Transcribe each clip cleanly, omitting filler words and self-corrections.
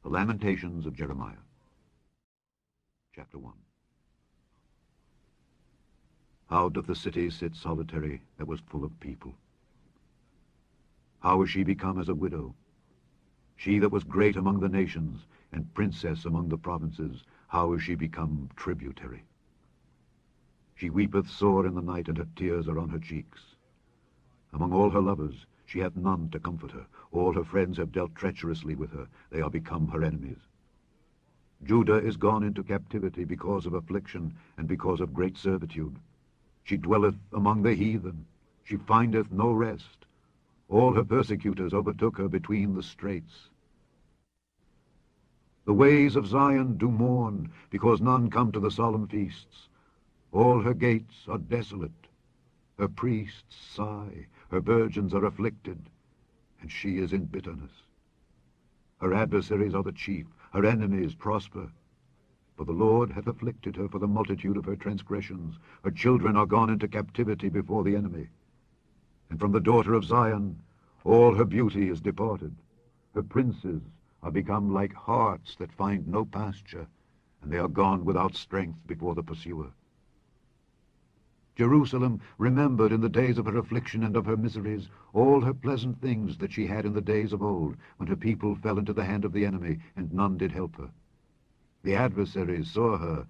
The Lamentations of Jeremiah. Chapter 1. How doth the city sit solitary that was full of people? How is she become as a widow? She that was great among the nations, and princess among the provinces, how is she become tributary? She weepeth sore in the night, and her tears are on her cheeks. Among all her lovers she hath none to comfort her. All her friends have dealt treacherously with her. They are become her enemies. Judah is gone into captivity because of affliction, and because of great servitude. She dwelleth among the heathen. She findeth no rest. All her persecutors overtook her between the straits. The ways of Zion do mourn, because none come to the solemn feasts. All her gates are desolate. Her priests sigh, her virgins are afflicted, and she is in bitterness. Her adversaries are the chief, her enemies prosper. For the Lord hath afflicted her for the multitude of her transgressions. Her children are gone into captivity before the enemy. And from the daughter of Zion all her beauty is departed. Her princes are become like harts that find no pasture, and they are gone without strength before the pursuer. Jerusalem remembered in the days of her affliction and of her miseries all her pleasant things that she had in the days of old, when her people fell into the hand of the enemy, and none did help her. The adversaries saw her,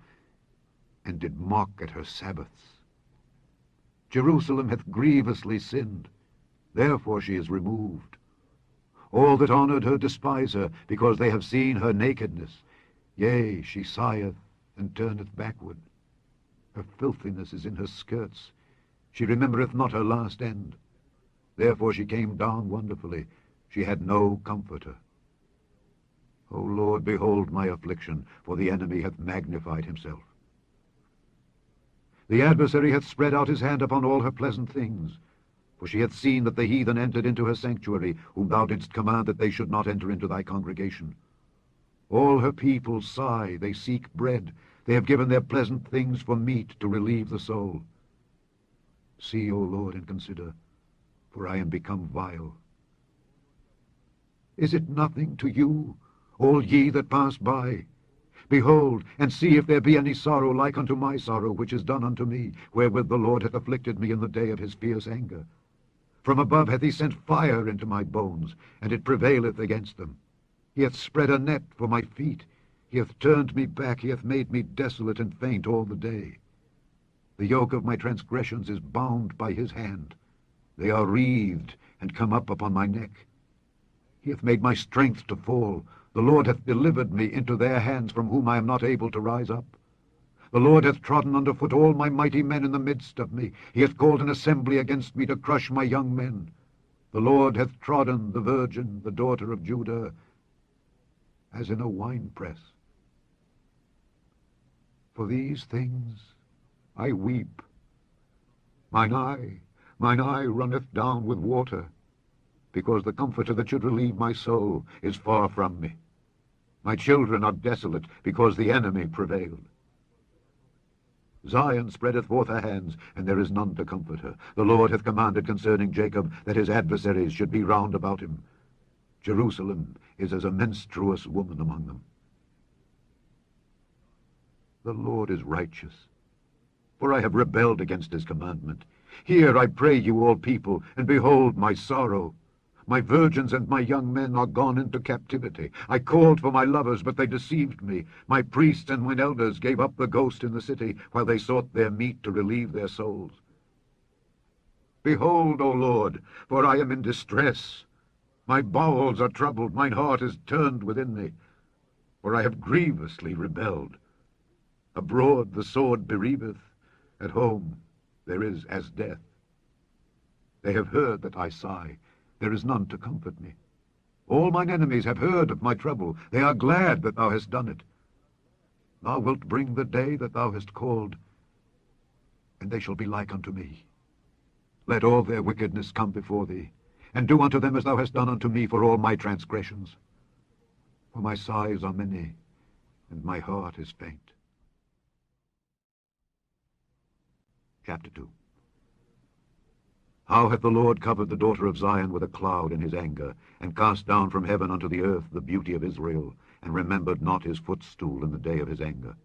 and did mock at her Sabbaths. Jerusalem hath grievously sinned, therefore she is removed. All that honored her despise her, because they have seen her nakedness. Yea, she sigheth and turneth backward. Her filthiness is in her skirts. She remembereth not her last end. Therefore she came down wonderfully. She had no comforter. O Lord, behold my affliction, for the enemy hath magnified himself. The adversary hath spread out his hand upon all her pleasant things. For she hath seen that the heathen entered into her sanctuary, whom thou didst command that they should not enter into thy congregation. All her people sigh, they seek bread. They have given their pleasant things for meat to relieve the soul. See, O Lord, and consider, for I am become vile. Is it nothing to you, all ye that pass by? Behold, and see if there be any sorrow like unto my sorrow, which is done unto me, wherewith the Lord hath afflicted me in the day of his fierce anger. From above hath he sent fire into my bones, and it prevaileth against them. He hath spread a net for my feet. He hath turned me back, he hath made me desolate and faint all the day. The yoke of my transgressions is bound by his hand. They are wreathed and come up upon my neck. He hath made my strength to fall. The Lord hath delivered me into their hands, from whom I am not able to rise up. The Lord hath trodden under foot all my mighty men in the midst of me. He hath called an assembly against me to crush my young men. The Lord hath trodden the virgin, the daughter of Judah, as in a winepress. For these things I weep. Mine eye runneth down with water, because the comforter that should relieve my soul is far from me. My children are desolate, because the enemy prevailed. Zion spreadeth forth her hands, and there is none to comfort her. The Lord hath commanded concerning Jacob that his adversaries should be round about him. Jerusalem is as a menstruous woman among them. The Lord is righteous, for I have rebelled against his commandment. Hear, I pray you, all people, and behold my sorrow. My virgins and my young men are gone into captivity. I called for my lovers, but they deceived me. My priests and mine elders gave up the ghost in the city, while they sought their meat to relieve their souls. Behold, O Lord, for I am in distress. My bowels are troubled, mine heart is turned within me, for I have grievously rebelled. Abroad the sword bereaveth, at home there is as death. They have heard that I sigh, there is none to comfort me. All mine enemies have heard of my trouble, they are glad that thou hast done it. Thou wilt bring the day that thou hast called, and they shall be like unto me. Let all their wickedness come before thee, and do unto them as thou hast done unto me for all my transgressions. For my sighs are many, and my heart is faint. Chapter 2. How hath the Lord covered the daughter of Zion with a cloud in his anger, and cast down from heaven unto the earth the beauty of Israel, and remembered not his footstool in the day of his anger.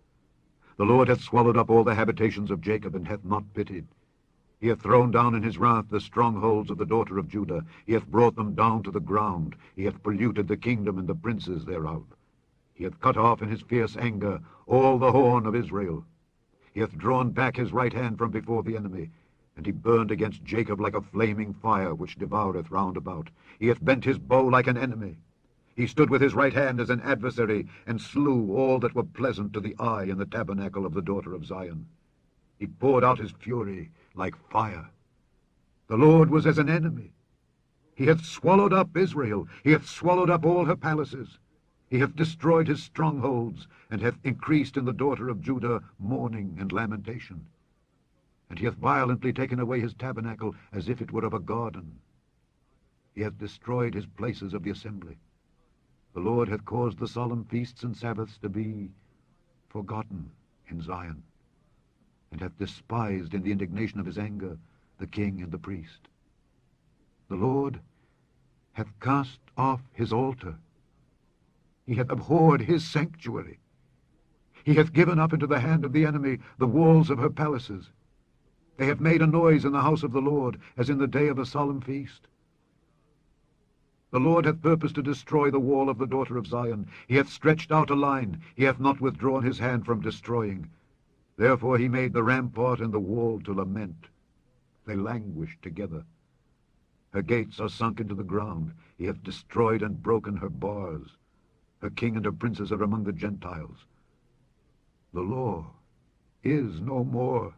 The Lord hath swallowed up all the habitations of Jacob, and hath not pitied. He hath thrown down in his wrath the strongholds of the daughter of Judah. He hath brought them down to the ground. He hath polluted the kingdom and the princes thereof. He hath cut off in his fierce anger all the horn of Israel. He hath drawn back his right hand from before the enemy, and he burned against Jacob like a flaming fire, which devoureth round about. He hath bent his bow like an enemy. He stood with his right hand as an adversary, and slew all that were pleasant to the eye in the tabernacle of the daughter of Zion. He poured out his fury like fire. The Lord was as an enemy. He hath swallowed up Israel. He hath swallowed up all her palaces. He hath destroyed his strongholds, and hath increased in the daughter of Judah mourning and lamentation. And he hath violently taken away his tabernacle as if it were of a garden. He hath destroyed his places of the assembly. The Lord hath caused the solemn feasts and Sabbaths to be forgotten in Zion, and hath despised in the indignation of his anger the king and the priest. The Lord hath cast off his altar. He hath abhorred his sanctuary. He hath given up into the hand of the enemy the walls of her palaces. They have made a noise in the house of the Lord, as in the day of a solemn feast. The Lord hath purposed to destroy the wall of the daughter of Zion. He hath stretched out a line. He hath not withdrawn his hand from destroying. Therefore he made the rampart and the wall to lament. They languish together. Her gates are sunk into the ground. He hath destroyed and broken her bars. Her king and her princes are among the Gentiles. The law is no more.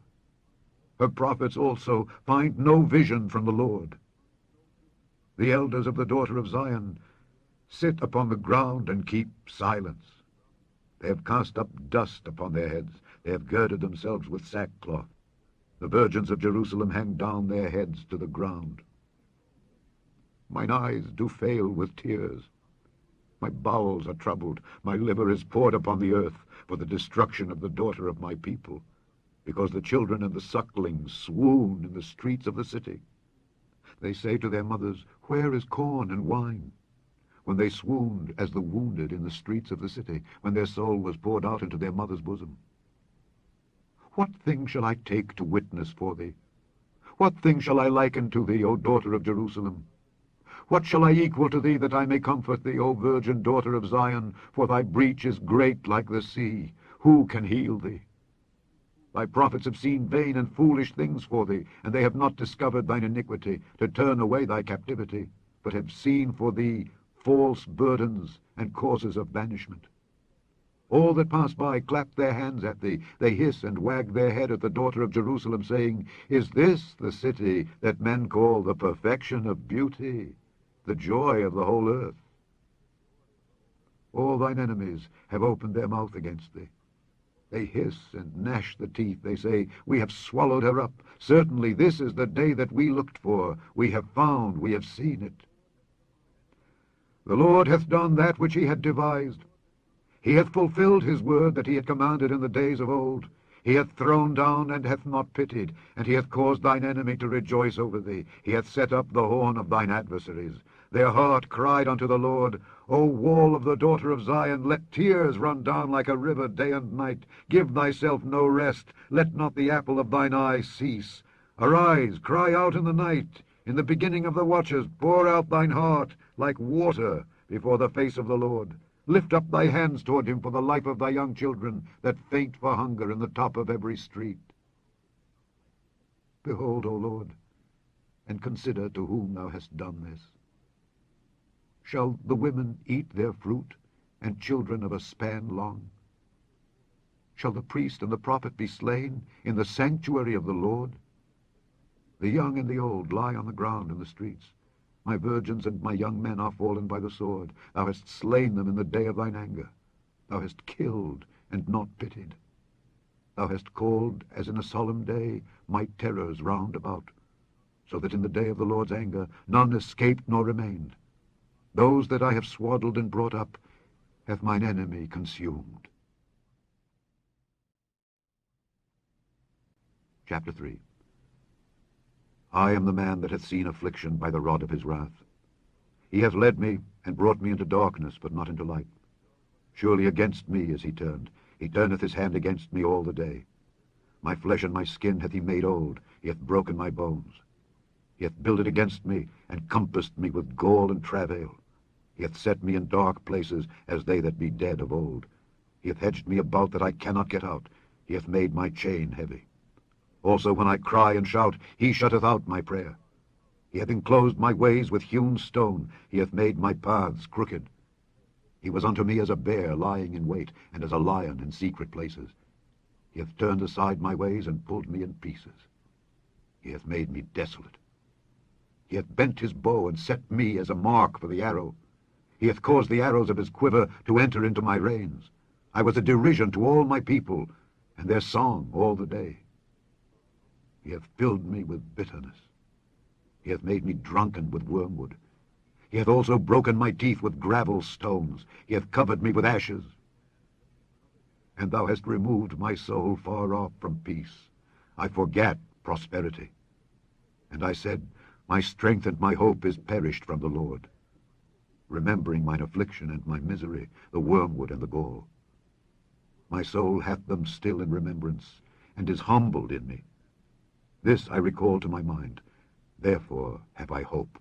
Her prophets also find no vision from the Lord. The elders of the daughter of Zion sit upon the ground and keep silence. They have cast up dust upon their heads. They have girded themselves with sackcloth. The virgins of Jerusalem hang down their heads to the ground. Mine eyes do fail with tears. My bowels are troubled. My liver is poured upon the earth for the destruction of the daughter of my people, because the children and the sucklings swoon in the streets of the city. They say to their mothers, Where is corn and wine? When they swooned as the wounded in the streets of the city, when their soul was poured out into their mother's bosom. What thing shall I take to witness for thee? What thing shall I liken to thee, O daughter of Jerusalem? What shall I equal to thee, that I may comfort thee, O virgin daughter of Zion? For thy breach is great like the sea. Who can heal thee? Thy prophets have seen vain and foolish things for thee, and they have not discovered thine iniquity, to turn away thy captivity, but have seen for thee false burdens and causes of banishment. All that pass by clap their hands at thee. They hiss and wag their head at the daughter of Jerusalem, saying, Is this the city that men call the perfection of beauty, the joy of the whole earth? All thine enemies have opened their mouth against thee. They hiss and gnash the teeth. They say, We have swallowed her up. Certainly this is the day that we looked for. We have found, we have seen it. The Lord hath done that which he had devised. He hath fulfilled his word that he had commanded in the days of old. He hath thrown down and hath not pitied, and he hath caused thine enemy to rejoice over thee. He hath set up the horn of thine adversaries. Their heart cried unto the Lord, O wall of the daughter of Zion, let tears run down like a river day and night. Give thyself no rest, let not the apple of thine eye cease. Arise, cry out in the night. In the beginning of the watches pour out thine heart like water before the face of the Lord. Lift up thy hands toward him for the life of thy young children that faint for hunger in the top of every street. Behold, O Lord, and consider to whom thou hast done this. Shall the women eat their fruit, and children of a span long? Shall the priest and the prophet be slain in the sanctuary of the Lord? The young and the old lie on the ground in the streets. My virgins and my young men are fallen by the sword. Thou hast slain them in the day of thine anger. Thou hast killed and not pitied. Thou hast called, as in a solemn day, my terrors round about, so that in the day of the Lord's anger none escaped nor remained. Those that I have swaddled and brought up hath mine enemy consumed. Chapter 3. I am the man that hath seen affliction by the rod of his wrath. He hath led me, and brought me into darkness, but not into light. Surely against me is he turned. He turneth his hand against me all the day. My flesh and my skin hath he made old. He hath broken my bones. He hath builded against me, and compassed me with gall and travail. He hath set me in dark places, as they that be dead of old. He hath hedged me about that I cannot get out. He hath made my chain heavy. Also when I cry and shout, he shutteth out my prayer. He hath enclosed my ways with hewn stone. He hath made my paths crooked. He was unto me as a bear lying in wait, and as a lion in secret places. He hath turned aside my ways, and pulled me in pieces. He hath made me desolate. He hath bent his bow, and set me as a mark for the arrow. He hath caused the arrows of his quiver to enter into my reins. I was a derision to all my people, and their song all the day. He hath filled me with bitterness. He hath made me drunken with wormwood. He hath also broken my teeth with gravel stones. He hath covered me with ashes. And thou hast removed my soul far off from peace. I forgat prosperity. And I said, my strength and my hope is perished from the Lord. Remembering mine affliction and my misery, the wormwood and the gall. My soul hath them still in remembrance, and is humbled in me. This I recall to my mind. Therefore have I hope.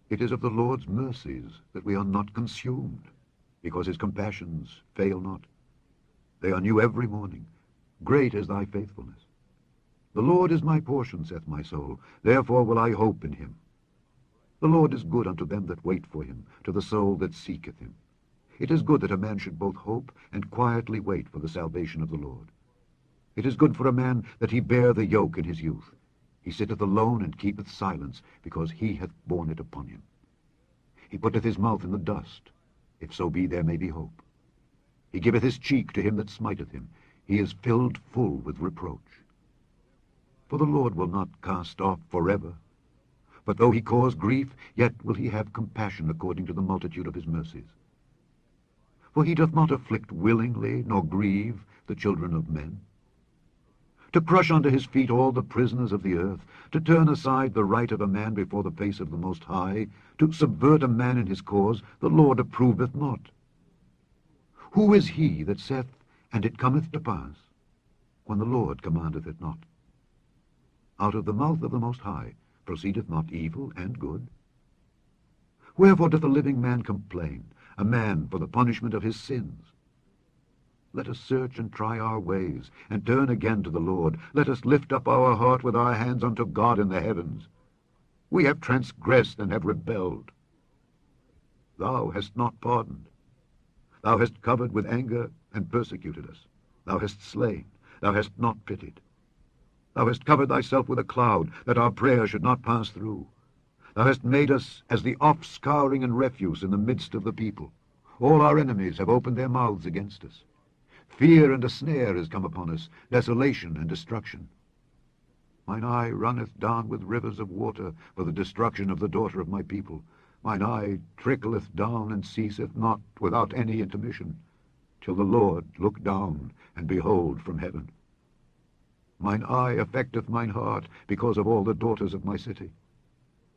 It is of the Lord's mercies that we are not consumed, because his compassions fail not. They are new every morning. Great is thy faithfulness. The Lord is my portion, saith my soul. Therefore will I hope in him. The Lord is good unto them that wait for him, to the soul that seeketh him. It is good that a man should both hope and quietly wait for the salvation of the Lord. It is good for a man that he bear the yoke in his youth. He sitteth alone and keepeth silence, because he hath borne it upon him. He putteth his mouth in the dust, if so be there may be hope. He giveth his cheek to him that smiteth him. He is filled full with reproach. For the Lord will not cast off forever. But though he cause grief, yet will he have compassion according to the multitude of his mercies. For he doth not afflict willingly, nor grieve the children of men. To crush under his feet all the prisoners of the earth, to turn aside the right of a man before the face of the Most High, to subvert a man in his cause, the Lord approveth not. Who is he that saith, and it cometh to pass, when the Lord commandeth it not? Out of the mouth of the Most High proceedeth not evil and good? Wherefore doth a living man complain, a man for the punishment of his sins? Let us search and try our ways, and turn again to the Lord. Let us lift up our heart with our hands unto God in the heavens. We have transgressed and have rebelled. Thou hast not pardoned. Thou hast covered with anger and persecuted us. Thou hast slain. Thou hast not pitied. Thou hast covered thyself with a cloud, that our prayer should not pass through. Thou hast made us as the offscouring and refuse in the midst of the people. All our enemies have opened their mouths against us. Fear and a snare is come upon us, desolation and destruction. Mine eye runneth down with rivers of water for the destruction of the daughter of my people. Mine eye trickleth down and ceaseth not without any intermission, till the Lord look down and behold from heaven. Mine eye affecteth mine heart because of all the daughters of my city.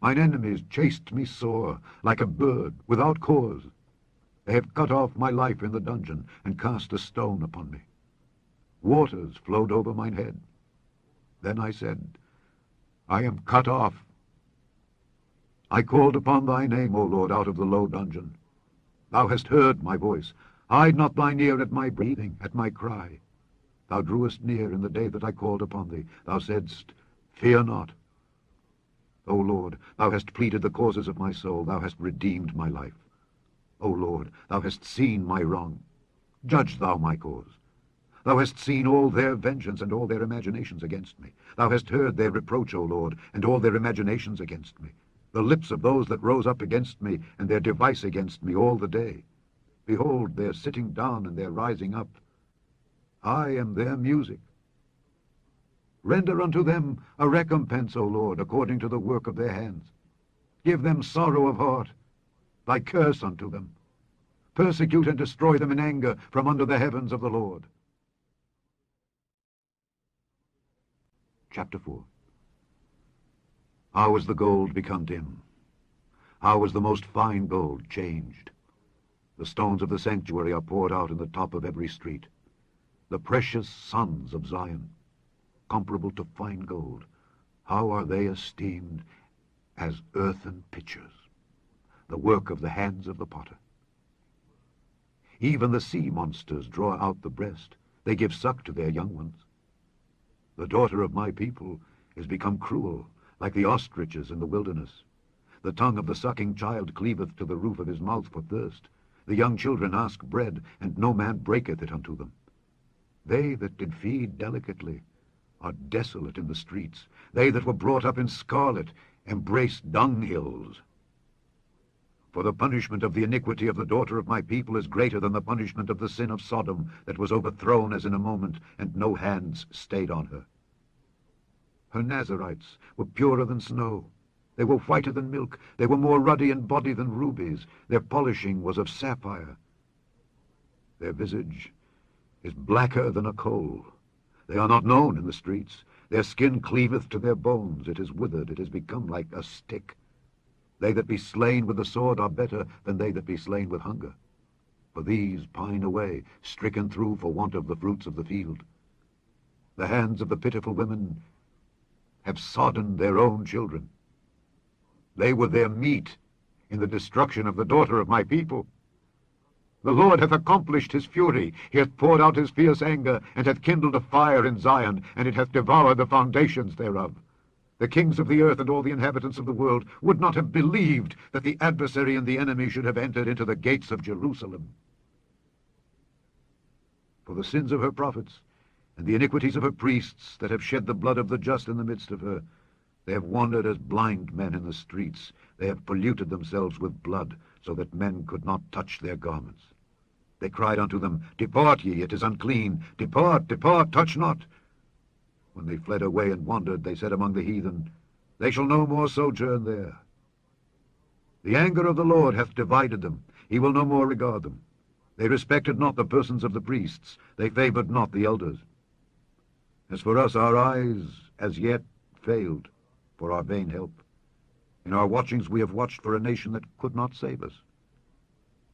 Mine enemies chased me sore, like a bird, without cause. They have cut off my life in the dungeon, and cast a stone upon me. Waters flowed over mine head. Then I said, I am cut off. I called upon thy name, O Lord, out of the low dungeon. Thou hast heard my voice. Hide not thine ear at my breathing, at my cry. Thou drewest near in the day that I called upon thee. Thou saidst, Fear not. O Lord, thou hast pleaded the causes of my soul. Thou hast redeemed my life. O Lord, thou hast seen my wrong. Judge thou my cause. Thou hast seen all their vengeance and all their imaginations against me. Thou hast heard their reproach, O Lord, and all their imaginations against me. The lips of those that rose up against me, and their device against me all the day. Behold, their sitting down and their rising up. I am their music. Render unto them a recompense, O Lord, according to the work of their hands. Give them sorrow of heart, thy curse unto them. Persecute and destroy them in anger from under the heavens of the Lord. Chapter 4. How is the gold become dim? How is the most fine gold changed? The stones of the sanctuary are poured out in the top of every street. The precious sons of Zion, comparable to fine gold, how are they esteemed as earthen pitchers, the work of the hands of the potter. Even the sea monsters draw out the breast. They give suck to their young ones. The daughter of my people is become cruel, like the ostriches in the wilderness. The tongue of the sucking child cleaveth to the roof of his mouth for thirst. The young children ask bread, and no man breaketh it unto them. They that did feed delicately are desolate in the streets. They that were brought up in scarlet embrace dunghills. For the punishment of the iniquity of the daughter of my people is greater than the punishment of the sin of Sodom, that was overthrown as in a moment, and no hands stayed on her. Her Nazarites were purer than snow. They were whiter than milk. They were more ruddy in body than rubies. Their polishing was of sapphire. Their visage is blacker than a coal. They are not known in the streets. Their skin cleaveth to their bones. It is withered. It is become like a stick. They that be slain with the sword are better than they that be slain with hunger. For these pine away, stricken through for want of the fruits of the field. The hands of the pitiful women have sodden their own children. They were their meat in the destruction of the daughter of my people. The Lord hath accomplished his fury. He hath poured out his fierce anger, and hath kindled a fire in Zion, and it hath devoured the foundations thereof. The kings of the earth and all the inhabitants of the world would not have believed that the adversary and the enemy should have entered into the gates of Jerusalem. For the sins of her prophets and the iniquities of her priests that have shed the blood of the just in the midst of her, they have wandered as blind men in the streets. They have polluted themselves with blood, so that men could not touch their garments. They cried unto them, Depart ye, it is unclean. Depart, depart, touch not. When they fled away and wandered, they said among the heathen, They shall no more sojourn there. The anger of the Lord hath divided them. He will no more regard them. They respected not the persons of the priests. They favored not the elders. As for us, our eyes as yet failed for our vain help. In our watchings we have watched for a nation that could not save us.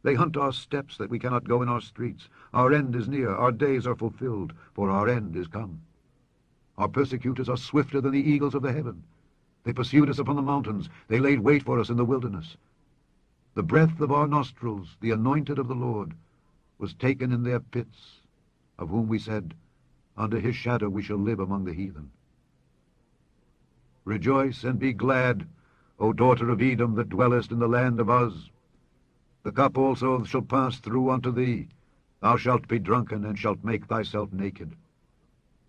They hunt our steps that we cannot go in our streets. Our end is near, our days are fulfilled, for our end is come. Our persecutors are swifter than the eagles of the heaven. They pursued us upon the mountains. They laid wait for us in the wilderness. The breath of our nostrils, the anointed of the Lord, was taken in their pits, of whom we said, Under his shadow we shall live among the heathen. Rejoice and be glad, O daughter of Edom, that dwellest in the land of Uz. The cup also shall pass through unto thee. Thou shalt be drunken, and shalt make thyself naked.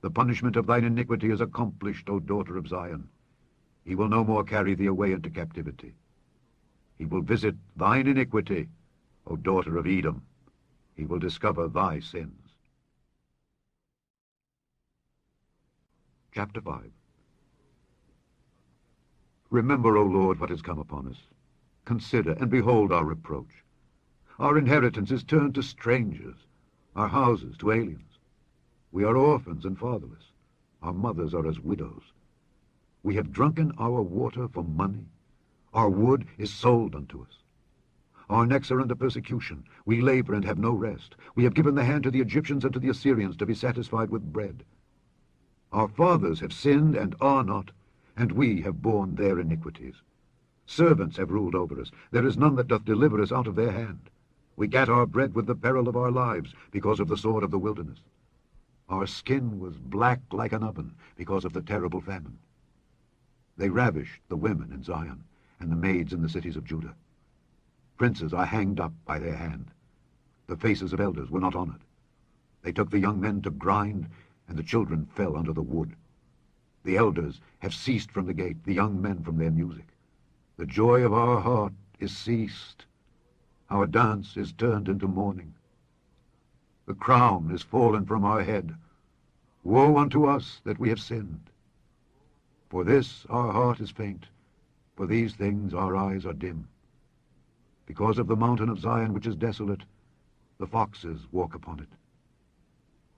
The punishment of thine iniquity is accomplished, O daughter of Zion. He will no more carry thee away into captivity. He will visit thine iniquity, O daughter of Edom. He will discover thy sins. Chapter 5. Remember, O Lord, what has come upon us. Consider, and behold our reproach. Our inheritance is turned to strangers, our houses to aliens. We are orphans and fatherless. Our mothers are as widows. We have drunken our water for money. Our wood is sold unto us. Our necks are under persecution. We labor and have no rest. We have given the hand to the Egyptians and to the Assyrians to be satisfied with bread. Our fathers have sinned and are not, and we have borne their iniquities. Servants have ruled over us. There is none that doth deliver us out of their hand. We gat our bread with the peril of our lives, because of the sword of the wilderness. Our skin was black like an oven, because of the terrible famine. They ravished the women in Zion, and the maids in the cities of Judah. Princes are hanged up by their hand. The faces of elders were not honored. They took the young men to grind, and the children fell under the wood. The elders have ceased from the gate, the young men from their music. The joy of our heart is ceased. Our dance is turned into mourning. The crown is fallen from our head. Woe unto us that we have sinned. For this our heart is faint. For these things our eyes are dim. Because of the mountain of Zion which is desolate, the foxes walk upon it.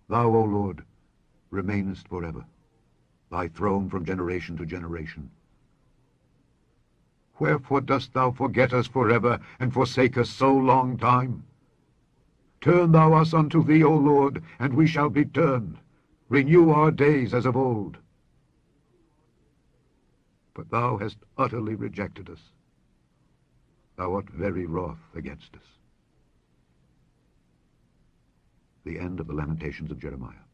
Thou, O Lord, remainest forever, thy throne from generation to generation. Wherefore dost thou forget us forever, and forsake us so long time? Turn thou us unto thee, O Lord, and we shall be turned. Renew our days as of old. But thou hast utterly rejected us. Thou art very wroth against us. The end of the Lamentations of Jeremiah.